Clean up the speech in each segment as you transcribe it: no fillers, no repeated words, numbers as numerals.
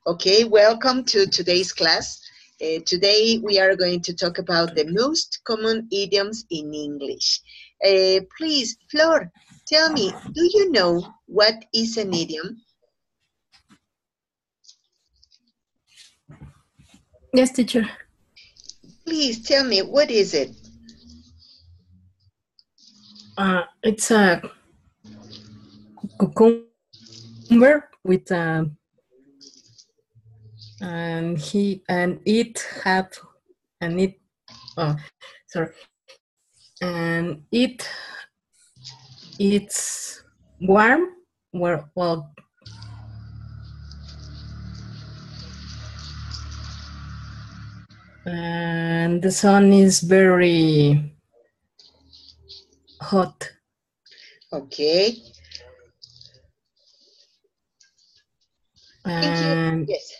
Okay, welcome to today's class. Today we are going to talk about the most common idioms in English. Please, Flor, tell me, do you know what is an idiom? Yes, teacher. Please tell me, what is it? It's a cucumber with and it have and it sorry and it's warm well and the sun is very hot. Okay. Thank you. And Yes.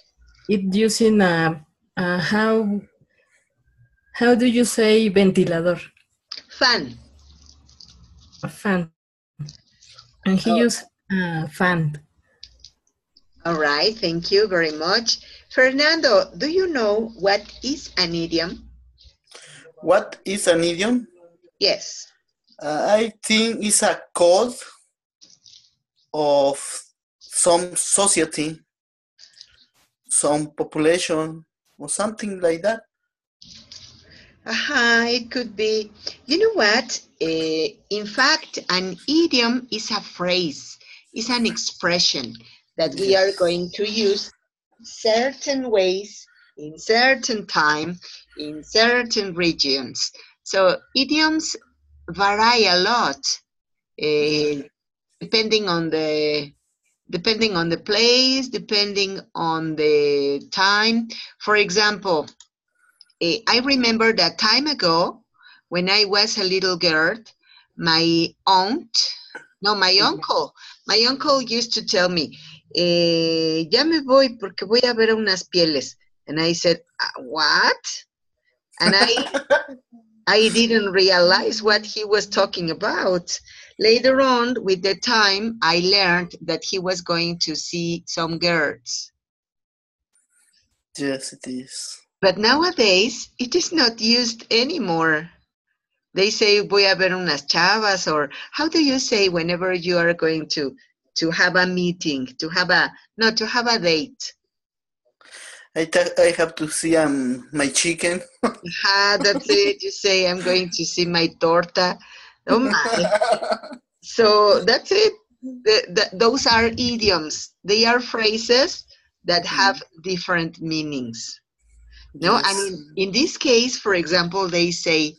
it using how do you say ventilador? Fan. A fan. And he Oh, used fan. all right. Thank you very much. Fernando, do you know what is an idiom? What is an idiom? Yes. I think it's a code of some society, some population, or something like that. It could be. You know what? In fact, an idiom is a phrase, is an expression that we are going to use certain ways, in certain time, in certain regions. So idioms vary a lot, depending on the place, depending on the time. For example, I remember that time ago, when I was a little girl, my uncle used to tell me, ya me voy porque voy a ver unas pieles. And I said, what? And I didn't realize what he was talking about. Later on, with the time, I learned that he was going to see some girls. Yes, it is. But nowadays, it is not used anymore. They say, voy a ver unas chavas, or how do you say whenever you are going to have a meeting, to have a date? I have to see my chicken. That's it. You say, I'm going to see my torta. Oh my. So that's it. Those are idioms. They are phrases that have different meanings. No, Yes. I mean, in this case, for example, they say,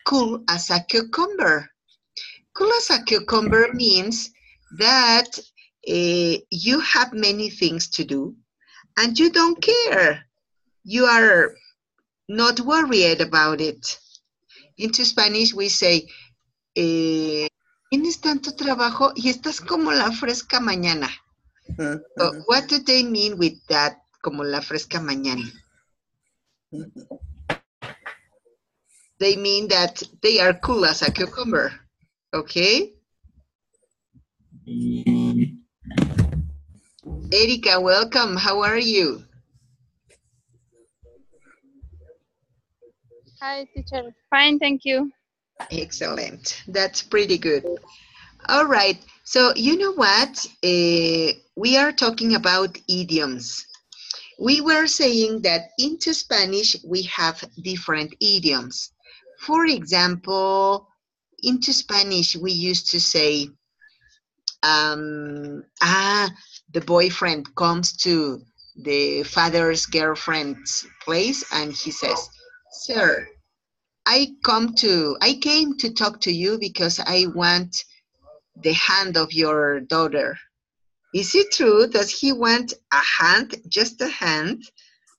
cool as a cucumber. Cool as a cucumber means that you have many things to do and you don't care. You are not worried about it. Into Spanish, we say, tienes tanto trabajo y estás como la fresca mañana. So what do they mean with that, como la fresca mañana? They mean that they are cool as a cucumber. Okay? Erika, welcome. How are you? Hi, teacher. Fine, thank you. Excellent. That's pretty good. All right. So you know what? We are talking about idioms. We were saying that into Spanish, we have different idioms. For example, into Spanish, we used to say, the boyfriend comes to the father's girlfriend's place and he says, sir, I came to talk to you because I want the hand of your daughter. Is it true? Does he want a hand, just a hand,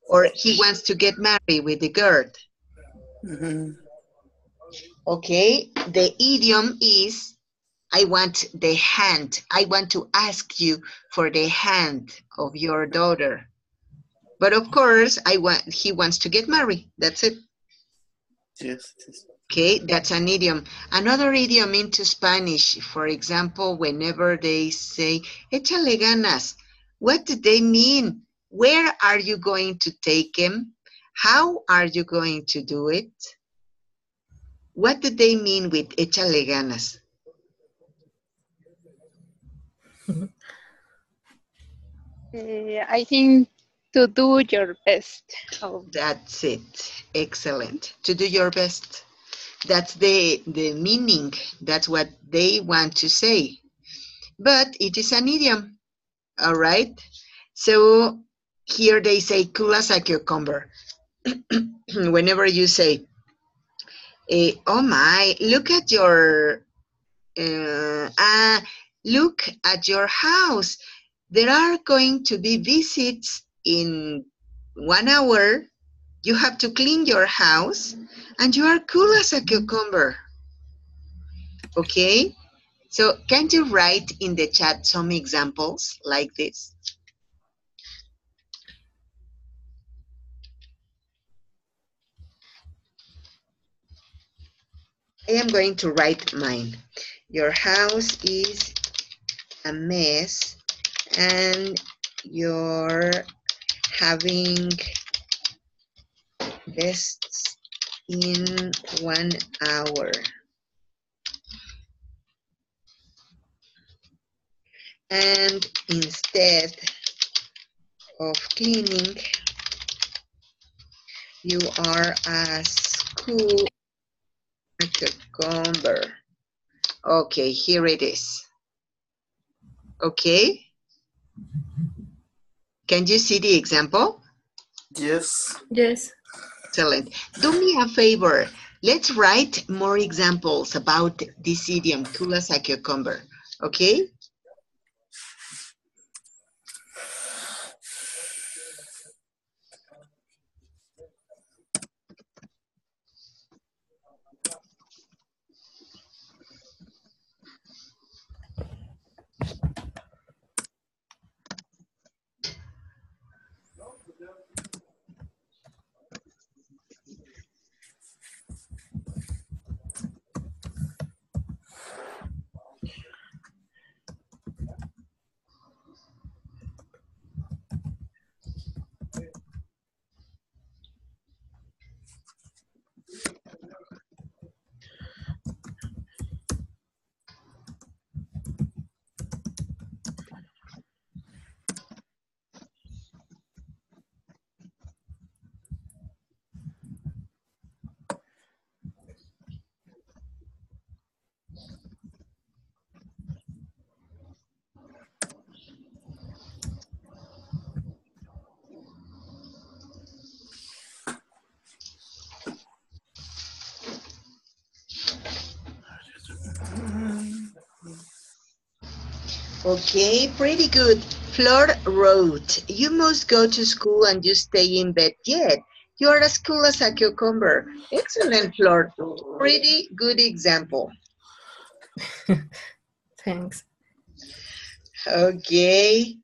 or he wants to get married with the girl? Okay, the idiom is, I want the hand. I want to ask you for the hand of your daughter. But of course, he wants to get married. That's it. Yes. Okay, that's an idiom. Another idiom into Spanish, for example, whenever they say, échale ganas, what do they mean Where are you going to take him? How are you going to do it? What do they mean with échale ganas? I think to do your best. Oh, That's it. Excellent. To do your best. That's the meaning. That's what they want to say. But it is an idiom. All right. So here they say cool as a cucumber. Whenever you say, oh my, look at your house. There are going to be visits in 1 hour. You have to clean your house and you are cool as a cucumber. Okay? So can you write in the chat some examples like this? I am going to write mine. Your house is a mess and you're having guests in 1 hour. And instead of cleaning, you are as cool as a cucumber. Okay, here it is. Okay? Can you see the example? Yes. Yes. Excellent. Do me a favor. Let's write more examples about this idiom, cool as a cucumber. Okay? Okay, pretty good. Flor wrote, you must go to school and you stay in bed yet. You are as cool as a cucumber. Excellent, Flor. Pretty good example. Thanks. Okay,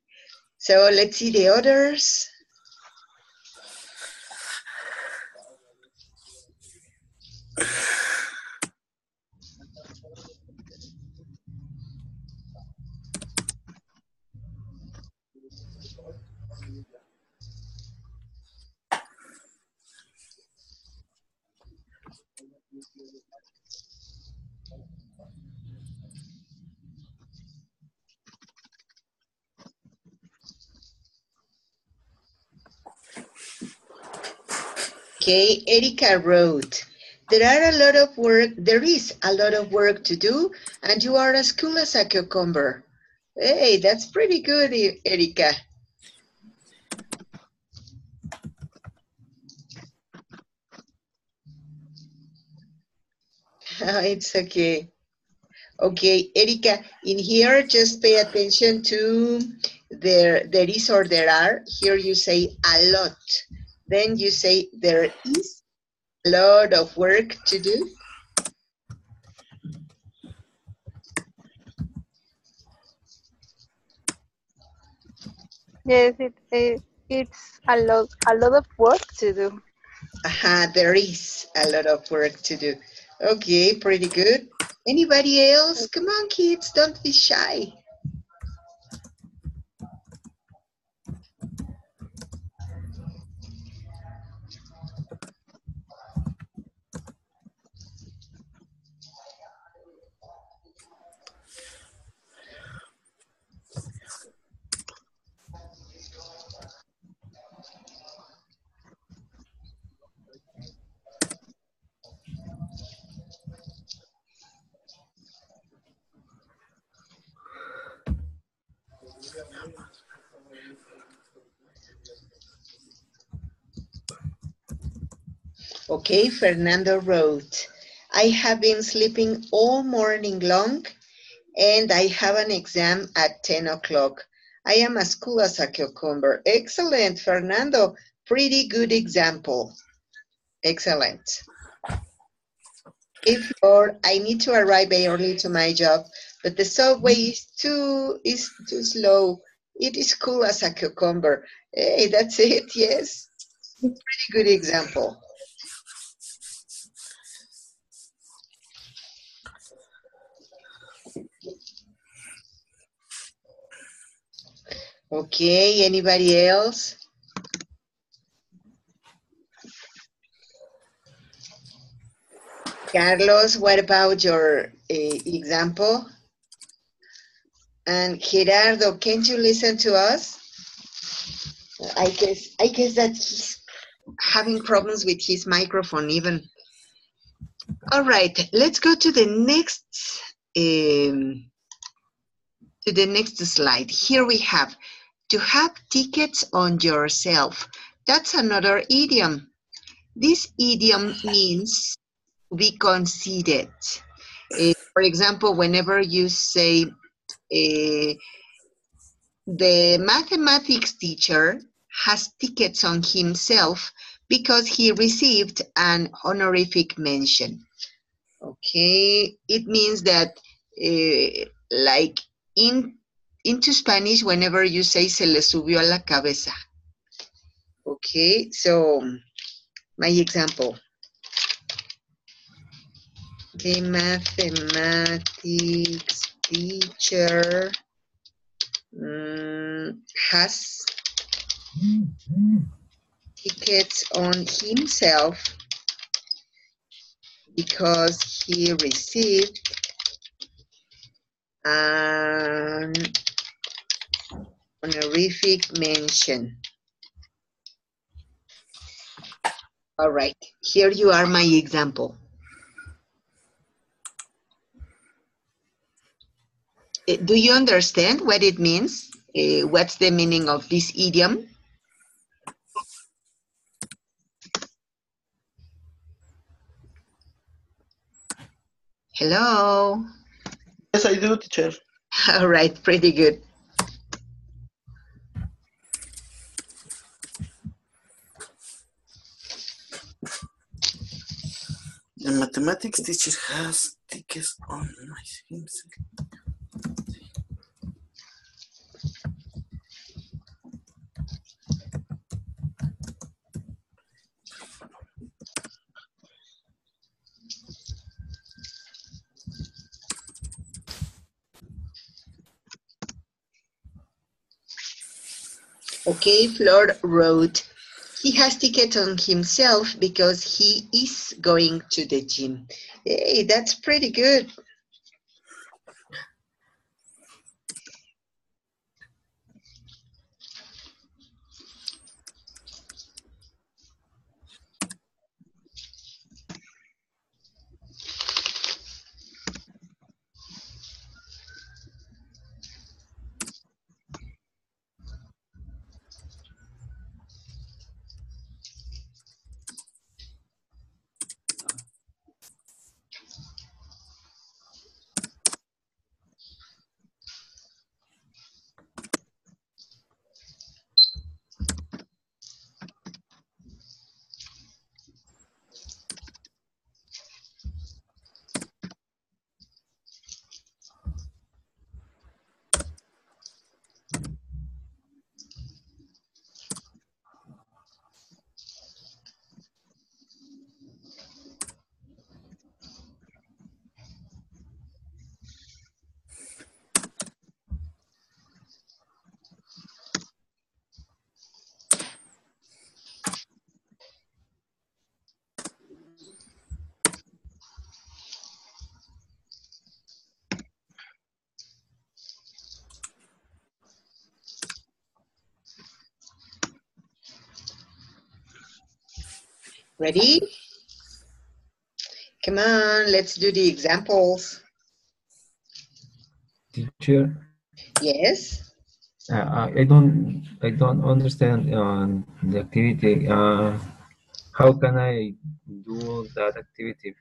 so let's see the others. Okay, Erika wrote, there is a lot of work to do, and you are as cool as a cucumber. Hey, that's pretty good, Erika. It's okay. Okay, Erika, in here, just pay attention to there is or there are. Here you say a lot. Then you say there is a lot of work to do. yes, it's a lot of work to do. There is a lot of work to do. Okay, pretty good. Anybody else? Come on, kids, don't be shy. Okay, Fernando wrote, I have been sleeping all morning long and I have an exam at 10 o'clock. I am as cool as a cucumber. Excellent, Fernando. Pretty good example. Excellent. If Lord, I need to arrive early to my job, but the subway is too slow. It is cool as a cucumber. Hey, that's it, yes. Pretty good example. Okay, anybody else? Carlos, what about your example? And Gerardo, can you listen to us? I guess that he's having problems with his microphone even. All right, let's go to the next slide. Here we have to have tickets on yourself. That's another idiom. This idiom means be conceited. For example, whenever you say the mathematics teacher has tickets on himself because he received an honorific mention. Okay, it means that like into Spanish, whenever you say se le subió a la cabeza. Okay, so my example. The mathematics teacher has tickets on himself because he received an honorific mention. All right, here you are my example. Do you understand what it means? What's the meaning of this idiom? Hello? Yes, I do, teacher. All right, pretty good. The mathematics teacher has tickets on himself. Okay, Flor wrote, he has tickets on himself because he is going to the gym. Hey, that's pretty good. Ready? Come on, let's do the examples. Teacher, Yes? I don't understand the activity. How can I do that activity?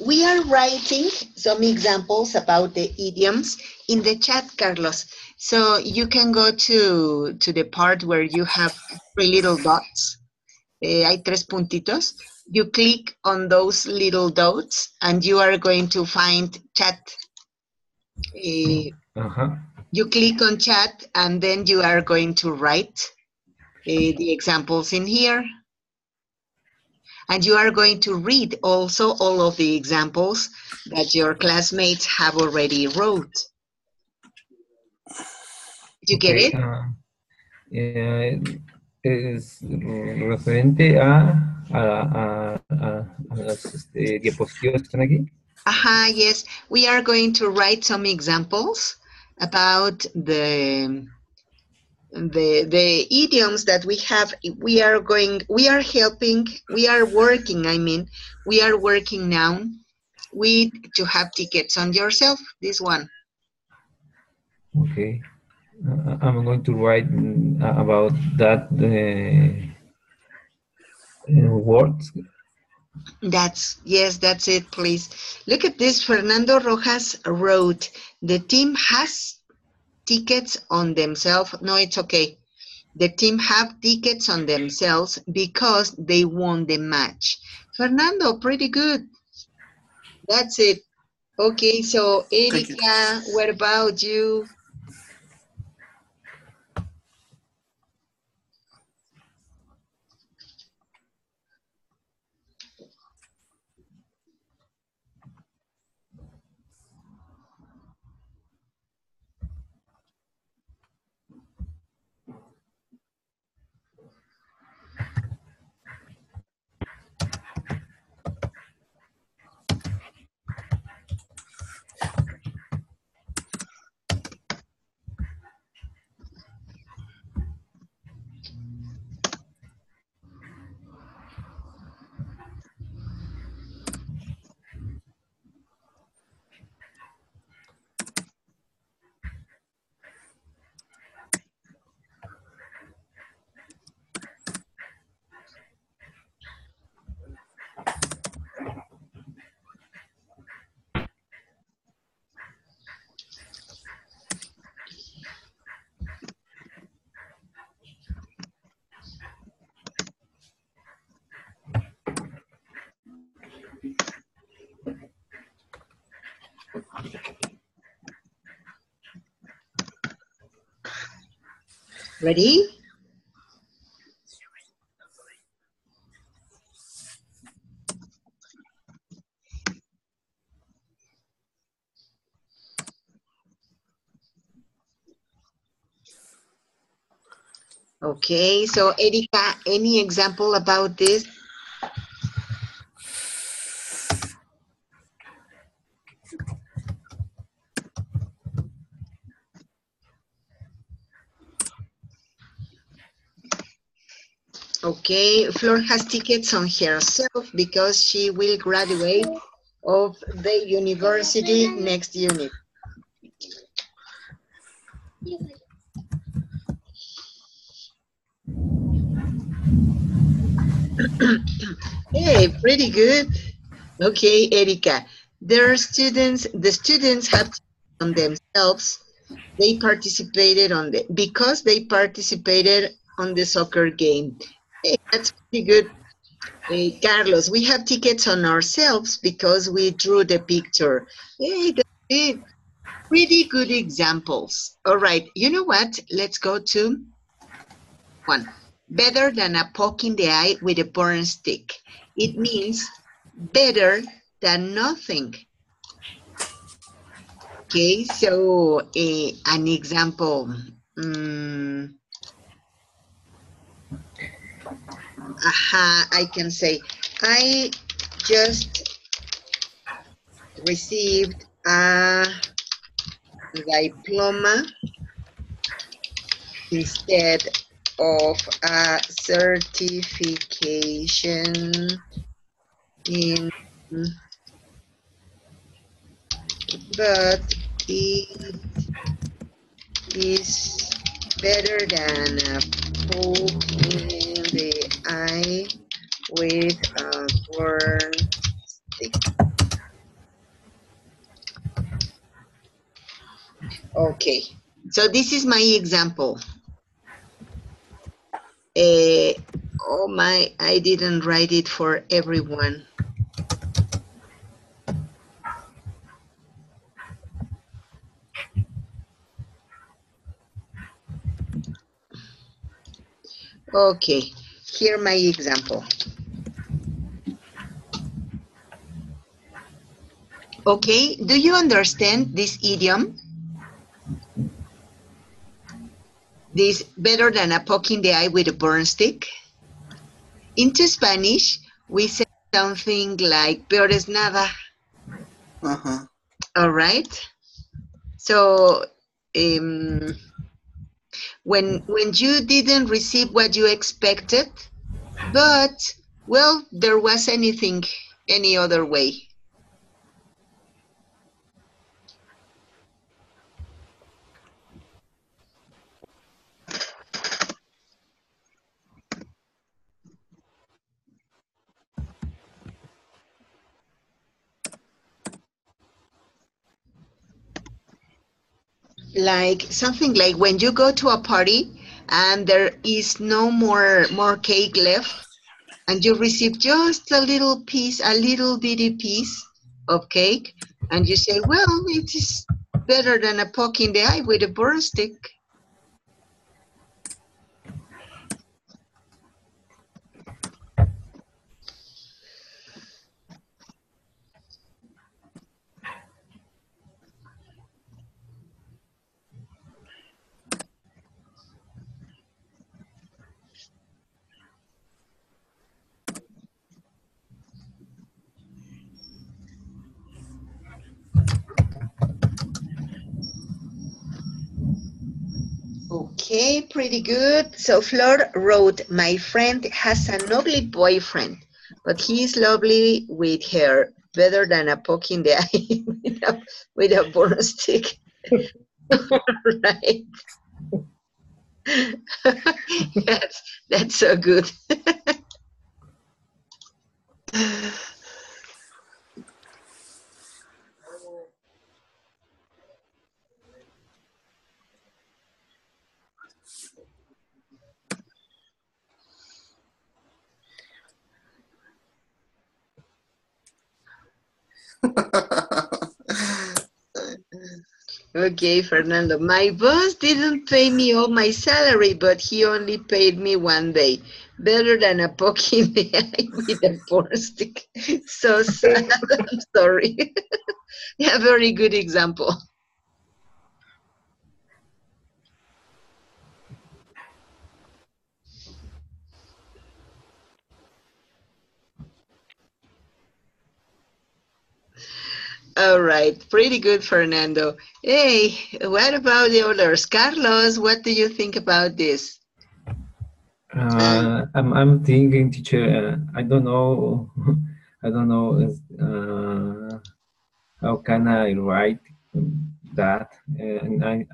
We are writing some examples about the idioms in the chat, Carlos. So you can go to the part where you have three little dots. Hay tres puntitos. You click on those little dots and you are going to find chat. You click on chat and then you are going to write the examples in here. And you are going to read also all of the examples that your classmates have already wrote. Did you get it? Es referente a las diapositivas que están aquí. Yes. We are going to write some examples about the idioms that we have. We are working now with to have tickets on yourself, this one. Okay. I'm going to write about that words. That's it, please. Look at this. Fernando Rojas wrote, the team has tickets on themselves. No, it's okay. The team have tickets on themselves because they won the match. Fernando, pretty good. That's it. Okay, so Erika, what about you? Ready? Okay, so Erika, any example about this? Okay, Flor has tickets on herself because she will graduate of the university next unit. Hey, pretty good. Okay, Erika. The students have on themselves. They participated because they participated on the soccer game. Hey, that's pretty good. Hey, Carlos, we have tickets on ourselves because we drew the picture. Hey, that's it. Pretty good examples. All right, you know what? Let's go to one. Better than a poke in the eye with a burn stick. It means better than nothing. Okay, so an example. I can say, I just received a diploma instead of a certification in, but it is better than a poke in the eye with a burn stick. Okay, so this is my example. Oh my, I didn't write it for everyone. Okay, here my example. Okay, do you understand this idiom? This better than a poke in the eye with a burn stick? Into Spanish, we say something like peor es nada. Uh-huh. All right. So when you didn't receive what you expected, but well, there was any other way. Like something like when you go to a party and there is no more cake left, and you receive just a little piece, a little bitty piece of cake, and you say, well, it is better than a poke in the eye with a burn stick. Okay, pretty good. So Flor wrote, my friend has an ugly boyfriend, but he is lovely with her, better than a poke in the eye with a burn stick. Right. That's so good. Okay, Fernando. My boss didn't pay me all my salary, but he only paid me one day. Better than a poke in the eye with a porn stick. So sad. I'm sorry. Yeah, very good example. All right, pretty good, Fernando. Hey, what about the others? Carlos, what do you think about this? I'm thinking, teacher. I don't know. I don't know. How can I write that? And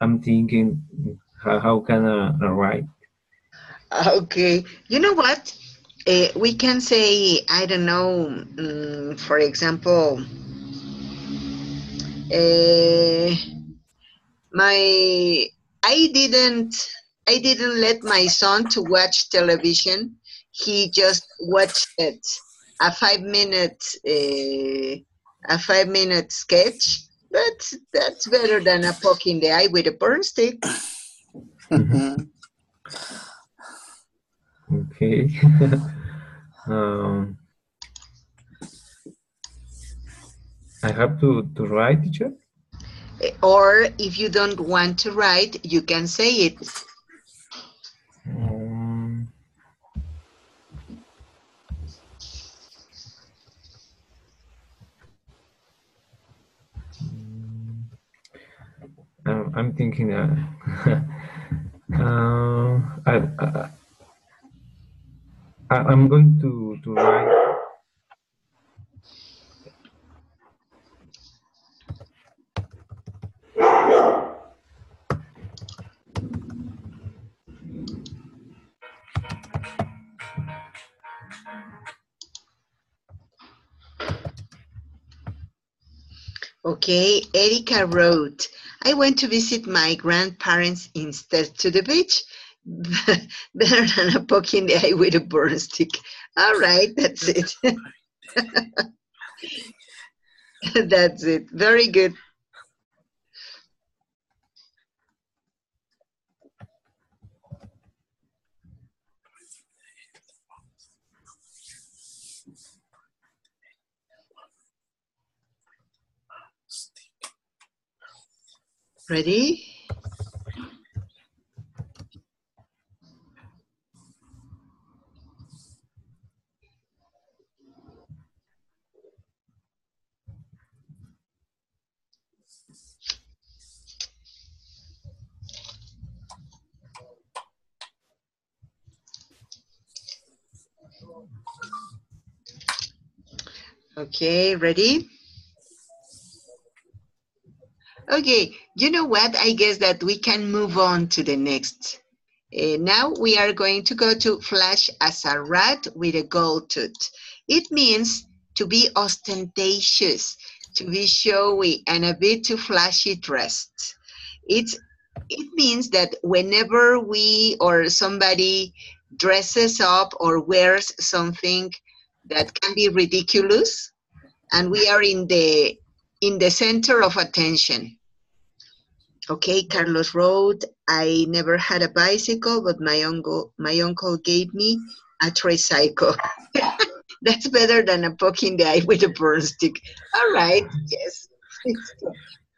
I'm thinking, how can I write? Okay, you know what? We can say, I don't know, for example, uh, my I didn't let my son to watch television. He just watched it a 5 minute a 5 minute sketch. But that's better than a poke in the eye with a burn stick. Okay. um, I have to write, teacher. Or if you don't want to write, you can say it. I'm thinking. I'm going to write. Okay, Erika wrote, I went to visit my grandparents instead to the beach. Better than a poke in the eye with a burn stick. All right, that's it. That's it. Very good. Ready? Okay, ready? Okay, you know what? I guess that we can move on to the next. Now we are going to go to flash as a rat with a gold tooth. It means to be ostentatious, to be showy, and a bit too flashy dressed. It's, it means that whenever we or somebody dresses up or wears something that can be ridiculous, and we are in the center of attention. Okay, Carlos wrote, I never had a bicycle, but my uncle gave me a tricycle. That's better than a poke in the eye with a burn stick. All right, yes.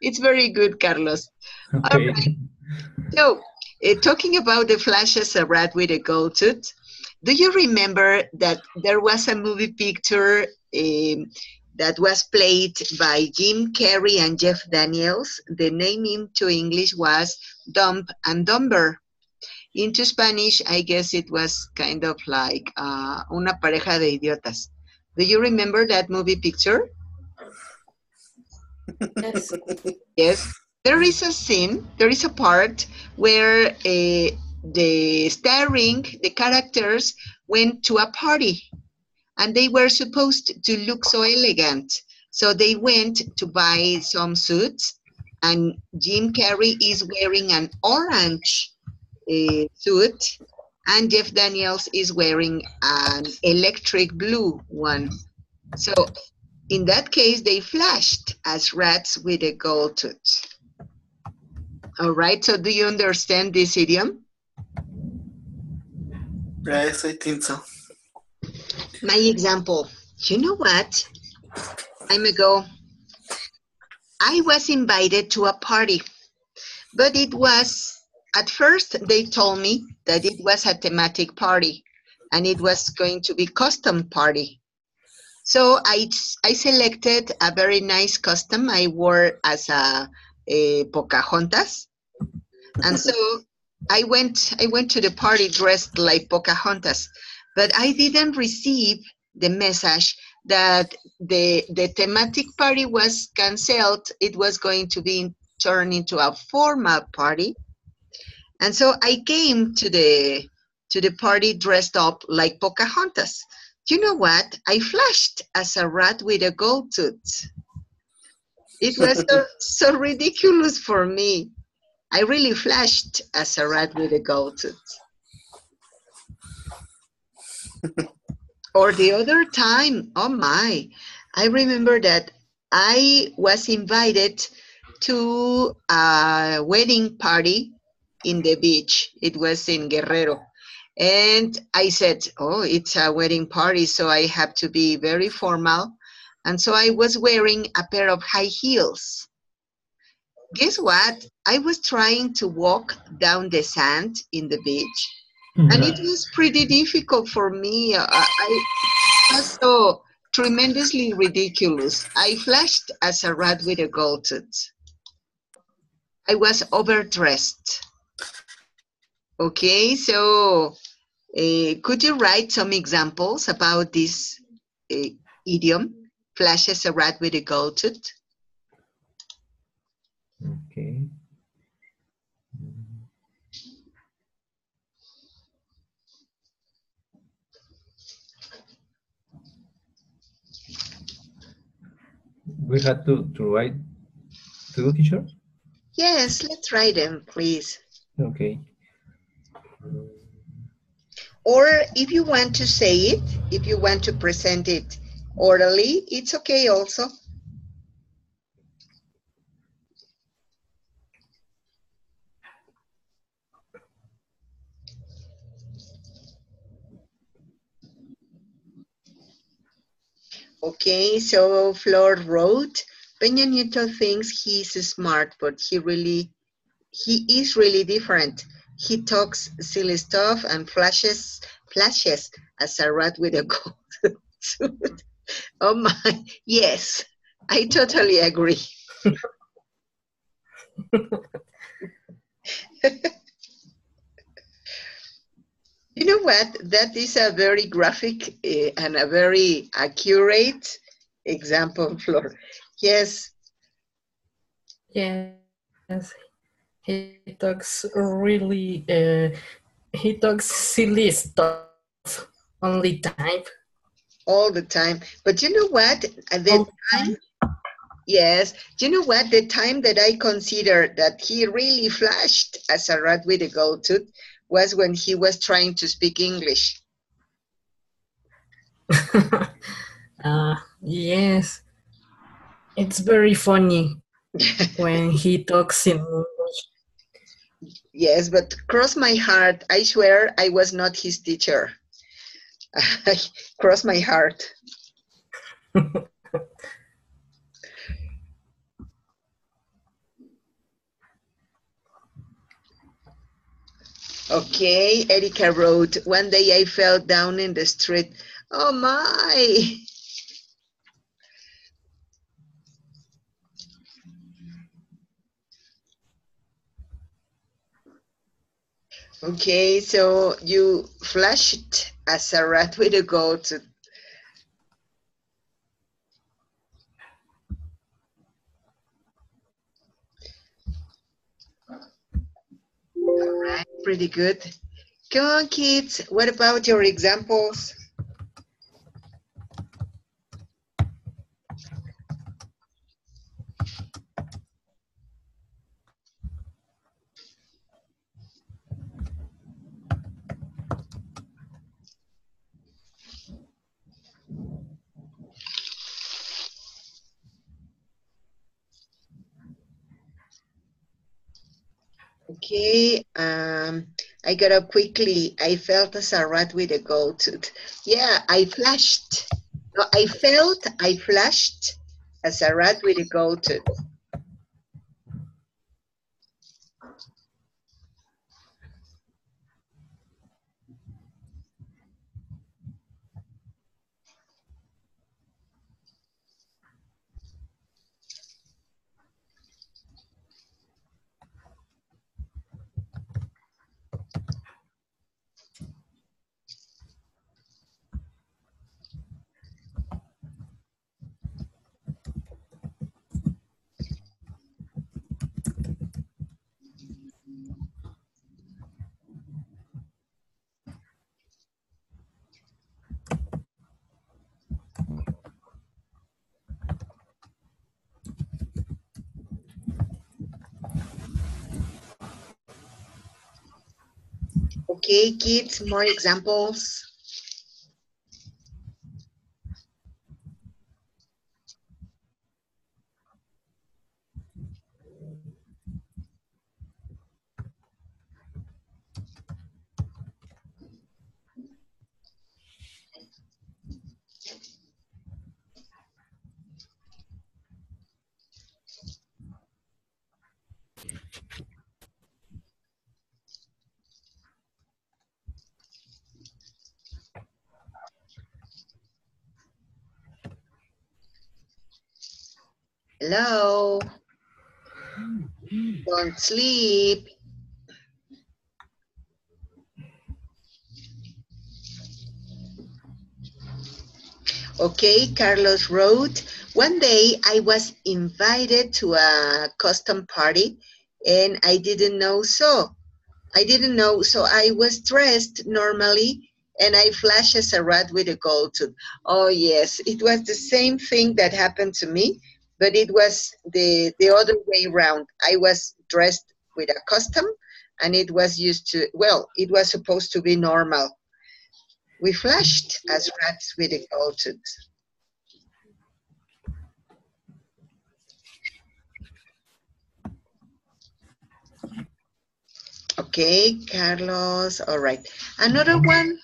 It's very good, Carlos. All Okay. right. So, talking about the flash as a rat with a gold tooth, do you remember that there was a movie picture that was played by Jim Carrey and Jeff Daniels? The name into English was Dumb and Dumber. Into Spanish, I guess it was kind of like una pareja de idiotas. Do you remember that movie picture? Yes. Yes, there is a scene, there is a part where the characters went to a party and they were supposed to look so elegant. So they went to buy some suits, and Jim Carrey is wearing an orange suit, and Jeff Daniels is wearing an electric blue one. So in that case, they flashed as rats with a gold tooth. All right, so do you understand this idiom? Yes, I think so. My example, you know what? Time ago, I was invited to a party, but it was, at first, they told me that it was a thematic party and it was going to be custom party. So I selected a very nice costume I wore as a Pocahontas. And so I went to the party dressed like Pocahontas, but I didn't receive the message that the thematic party was canceled. It was going to be turned into a formal party. And so I came to the party dressed up like Pocahontas. You know what? I flashed as a rat with a gold tooth. It was so ridiculous for me. I really flashed as a rat with a gold tooth. Or the other time, oh my, I remember that I was invited to a wedding party in the beach. It was in Guerrero. And I said, oh, it's a wedding party, so I have to be very formal. And so I was wearing a pair of high heels. Guess what? I was trying to walk down the sand in the beach, and it was pretty difficult for me. I was so tremendously ridiculous. I flashed as a rat with a gold tooth. I was overdressed. Okay, so could you write some examples about this uh, idiom? Flash as a rat with a gold tooth. Okay. We had to write too, teacher? Yes, let's try them, please. Okay. Or if you want to say it, if you want to present it orally, it's okay also. Okay, so Flor wrote, Peña Nieto thinks he's smart, but he is really different. He talks silly stuff and flashes as a rat with a gold suit. Oh my, yes, I totally agree. You know what? That is a very graphic and a very accurate example, Flor. Yes. Yes, he talks really, he talks silly stuff only time. All the time. But you know what? At All the time, yes, you know what? The time that I consider that he really flashed as a rat with a gold tooth was when he was trying to speak English. Yes, it's very funny when he talks in English. Yes, but cross my heart, I swear I was not his teacher. Cross my heart. Okay, Erika wrote, one day I fell down in the street. Oh my. Okay, so you flashed as a rat with a goat. All right, pretty good. Come on, kids. What about your examples? Okay, I got up quickly. I felt as a rat with a gold tooth. Yeah, I flashed. No, I flashed as a rat with a gold tooth. Okay, kids, more examples. Hello, don't sleep. Okay, Carlos wrote, one day I was invited to a custom party and I didn't know, so I was dressed normally and I flashed as a rat with a gold tooth. Oh yes, it was the same thing that happened to me, but it was the other way around. I was dressed with a costume, and it was used to, well, it was supposed to be normal. We flashed as rats with the goated. Okay, Carlos. All right. Another one.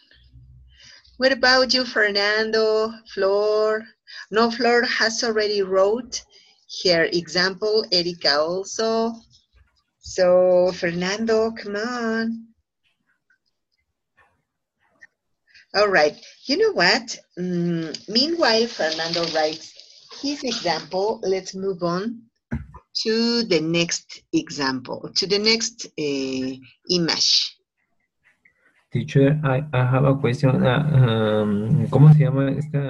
What about you, Fernando? Flor? No, Flor has already wrote her example. Erika also. So, Fernando, come on. All right. You know what? Meanwhile, Fernando writes his example. Let's move on to the next example, to the next image. Teacher, I have a question. ¿Cómo se llama este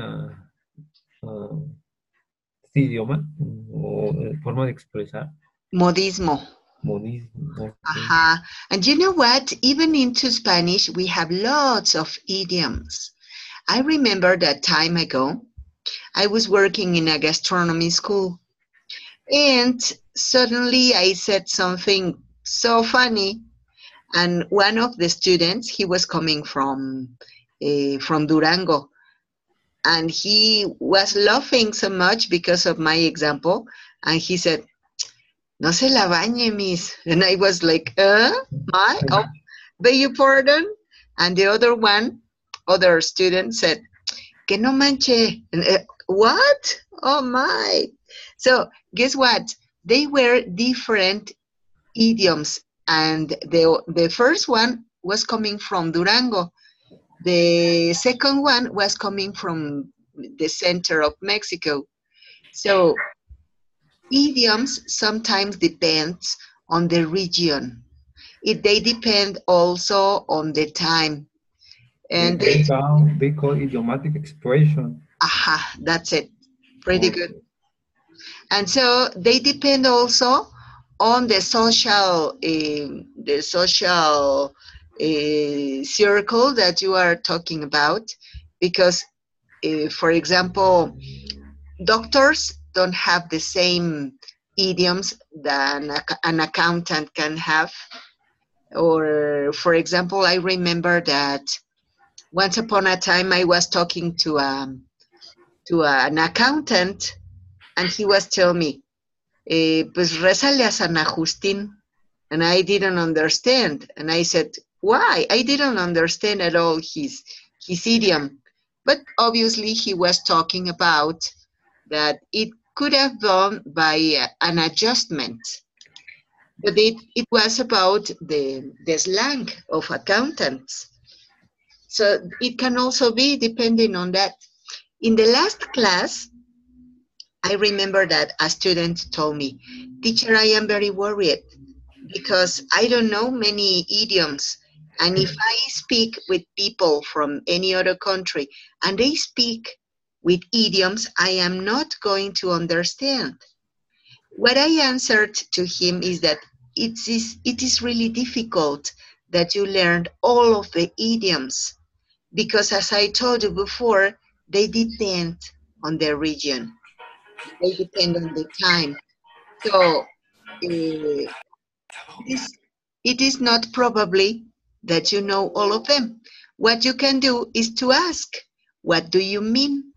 idioma o forma de expresar? Modismo. Modismo. Okay. And you know what? Even into Spanish, we have lots of idioms. I remember that time ago, I was working in a gastronomy school, and suddenly I said something so funny, and one of the students, he was coming from Durango, and he was laughing so much because of my example, and he said, "No se la bañe, miss." And I was like, my? Oh, beg your pardon? And the other student said, "Que no manche." And, what? Oh my. So guess what? They were different idioms. And the first one was coming from Durango. The second one was coming from the center of Mexico. So idioms sometimes depend on the region. They depend also on the time. And they call idiomatic expression. That's it. Pretty good. And so they depend also on the social circle that you are talking about, because, for example, doctors don't have the same idioms than an accountant can have. Or, for example, I remember that once upon a time I was talking to an accountant, and he was telling me, pues rézale a San Agustín. And I didn't understand. And I said, why? I didn't understand at all his idiom. But obviously he was talking about that it could have done by an adjustment. But it was about the slang of accountants. So it can also be depending on that. In the last class, I remember that a student told me, "Teacher, I am very worried because I don't know many idioms. And if I speak with people from any other country and they speak with idioms, I am not going to understand." What I answered to him is that it is really difficult that you learned all of the idioms, because as I told you before, they depend on the region. They depend on the time. So it is not probably that you know all of them. What you can do is to ask, what do you mean?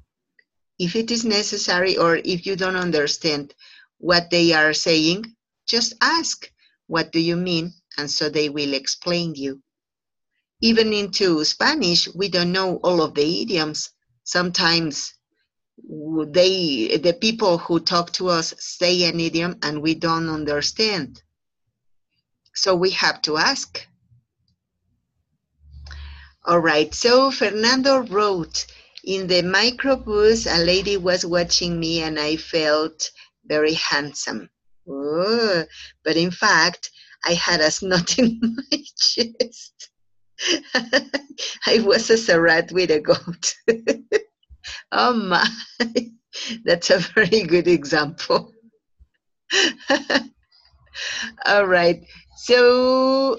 If it is necessary, or if you don't understand what they are saying, just ask, what do you mean? And so they will explain you. Even into Spanish, we don't know all of the idioms. Sometimes the people who talk to us say an idiom and we don't understand. So we have to ask. All right, so Fernando wrote, "In the microbus, a lady was watching me and I felt very handsome. Oh, but in fact, I had a snot in my chest. I was as a rat with a goat." Oh my, that's a very good example. All right, so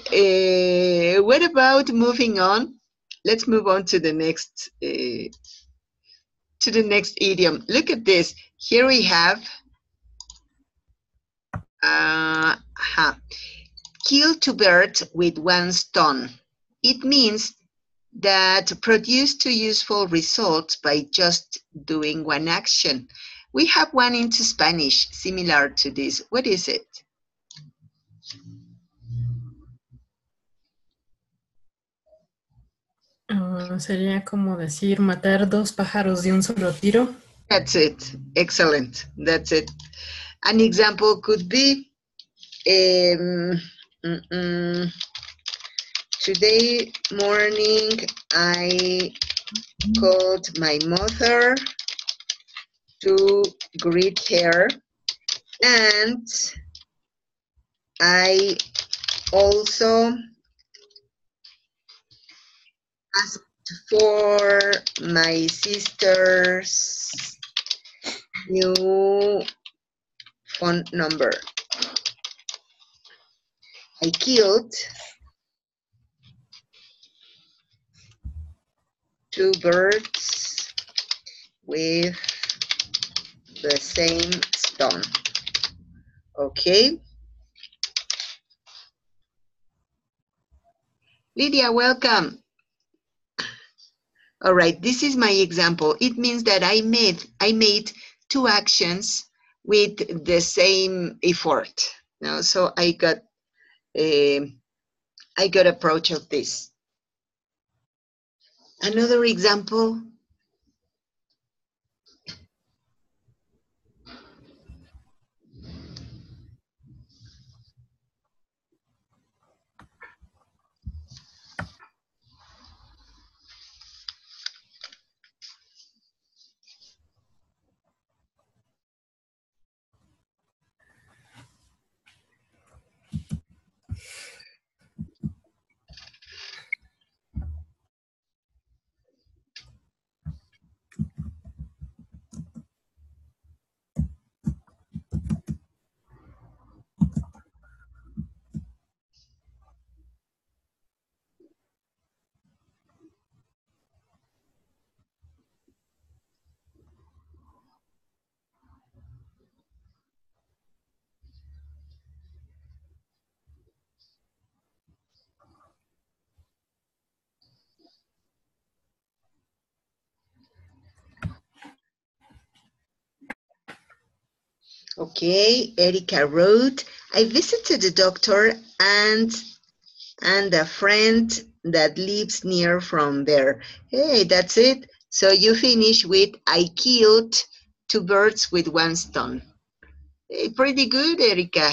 what about moving on? Let's move on to the next idiom. Look at this. Here we have Kill two birds with one stone. It means that produce two useful results by just doing one action. We have one into Spanish similar to this. What is it? Sería como decir matar dos pájaros de un solo tiro. That's it. Excellent. That's it. An example could be today morning I called my mother to greet her, and I also asked for my sister's new phone number. I killed two birds with the same stone. Okay. Lydia, welcome. All right, this is my example. It means that I made two actions with the same effort. Now, so I got approach of this. Another example. Okay, Erica wrote, I visited the doctor and a friend that lives near from there. Hey, that's it. So you finish with, I killed two birds with one stone. Hey, pretty good, Erica.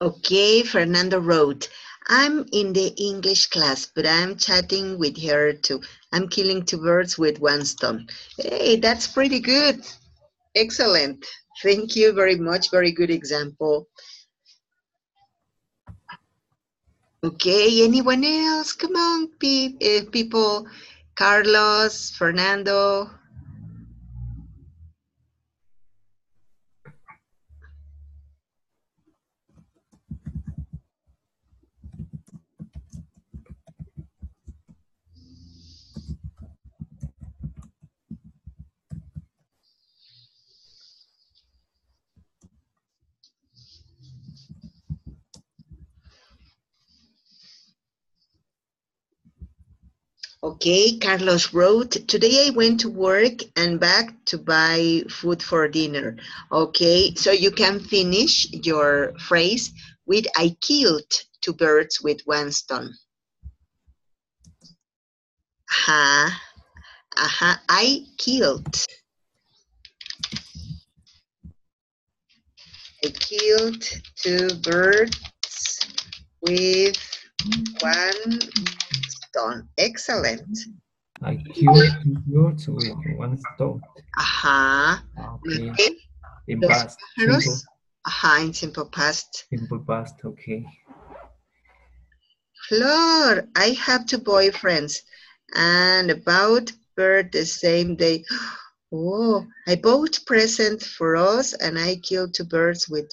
Okay, Fernando wrote, I'm in the English class, but I'm chatting with her too. I'm killing two birds with one stone. Hey, that's pretty good. Excellent. Thank you very much. Very good example. Okay, anyone else? Come on, people. Carlos, Fernando. Okay, Carlos wrote, today I went to work and back to buy food for dinner. Okay, so you can finish your phrase with I killed two birds with one stone. I killed. I killed two birds with one stone. Excellent. I killed two birds with one stone. Okay. Okay. In Dos past, pájaros. simple, In simple past. simple past. Okay. Flor, I have two boyfriends and about birth the same day. Oh, I bought present for us and I killed two birds with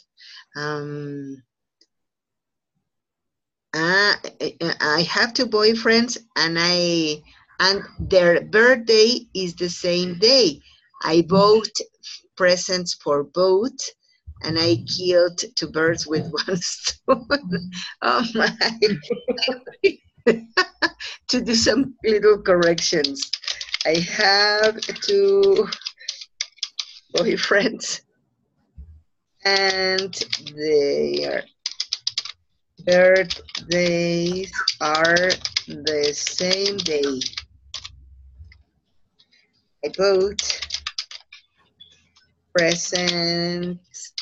I have two boyfriends and their birthday is the same day. I bought presents for both and I killed two birds with one stone. Oh my. To do some little corrections. I have two boyfriends and their birthdays are the same day. I bought presents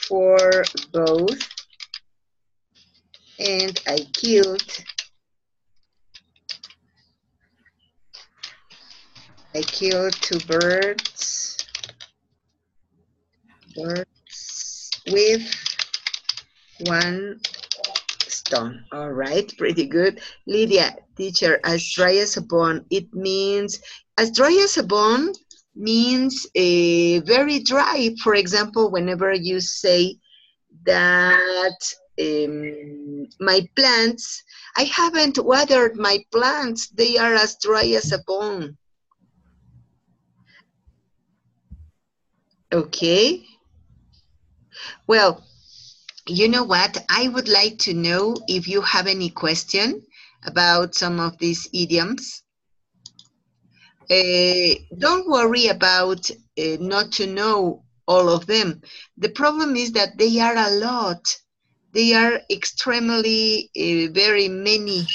for both and I killed two birds with one stone. All right, pretty good. Lydia, teacher, as dry as a bone, it means, as dry as a bone means very dry. For example, whenever you say that my plants, I haven't watered my plants, they are as dry as a bone. Okay. Well, you know what? I would like to know if you have any question about some of these idioms. Don't worry about not to know all of them. The problem is that they are a lot. They are extremely very many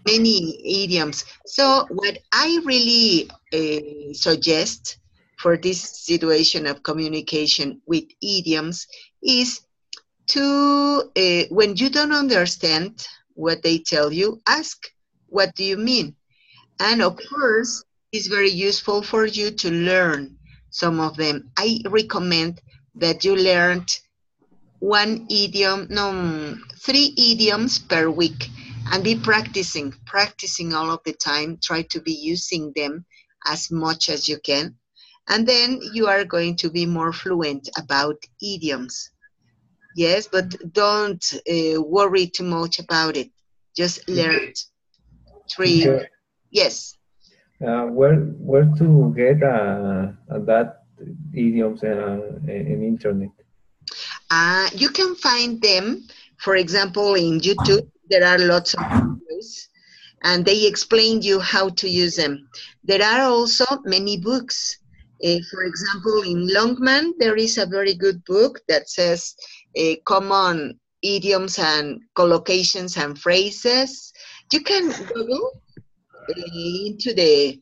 idioms. So what I really suggest for this situation of communication with idioms is to, when you don't understand what they tell you, ask, what do you mean? And of course, it's very useful for you to learn some of them. I recommend that you learn one idiom, no, 3 idioms per week and be practicing all of the time. Try to be using them as much as you can. And then you are going to be more fluent about idioms. Yes, but don't worry too much about it. Just learn 3. Teacher, Yes. where to get that idioms in internet? You can find them, for example, in YouTube. There are lots of videos, and they explain you how to use them. There are also many books. For example, in Longman, there is a very good book that says common idioms and collocations and phrases. You can Google into the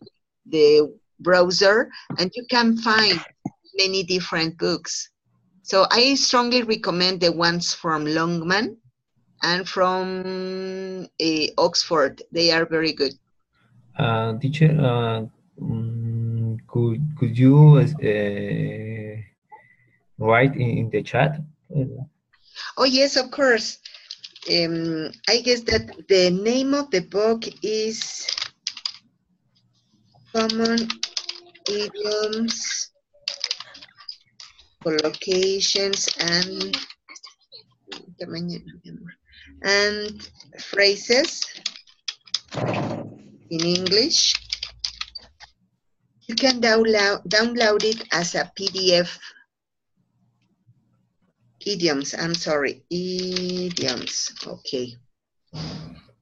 browser, and you can find many different books. So I strongly recommend the ones from Longman and from Oxford. They are very good. Teacher, could you write in the chat? Oh yes, of course. I guess that the name of the book is Common Idioms, Collocations, and Phrases in English. You can download it as a PDF. Idioms, I'm sorry, idioms, okay.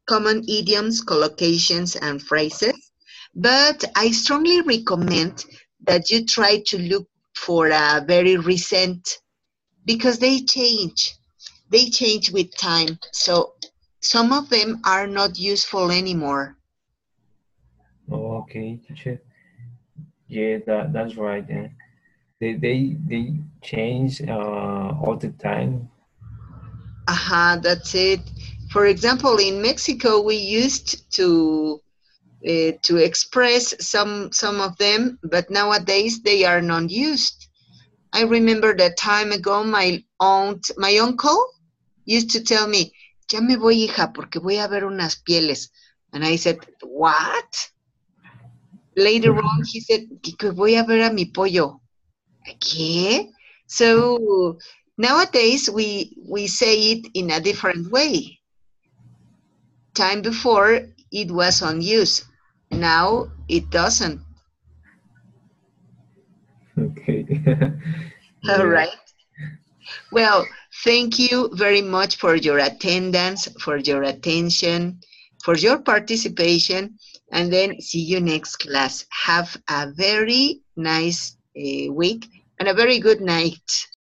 common idioms, collocations, and phrases, but I strongly recommend that you try to look for a very recent because they change. They change with time. So some of them are not useful anymore. Oh, okay, teacher. Yeah, that's right. They change all the time. That's it. For example, in Mexico, we used to express some of them, but nowadays they are not used. I remember that time ago, my uncle used to tell me, "Ya me voy, hija, porque voy a ver unas pieles," and I said, "What?" Later on, he said, "Que voy a ver a mi pollo." ¿Qué? So nowadays we say it in a different way. Time before it was on use. Now it doesn't. Okay. All Yeah. right. Well, thank you very much for your attendance, for your attention, for your participation, and then see you next class. Have a very nice week and a very good night.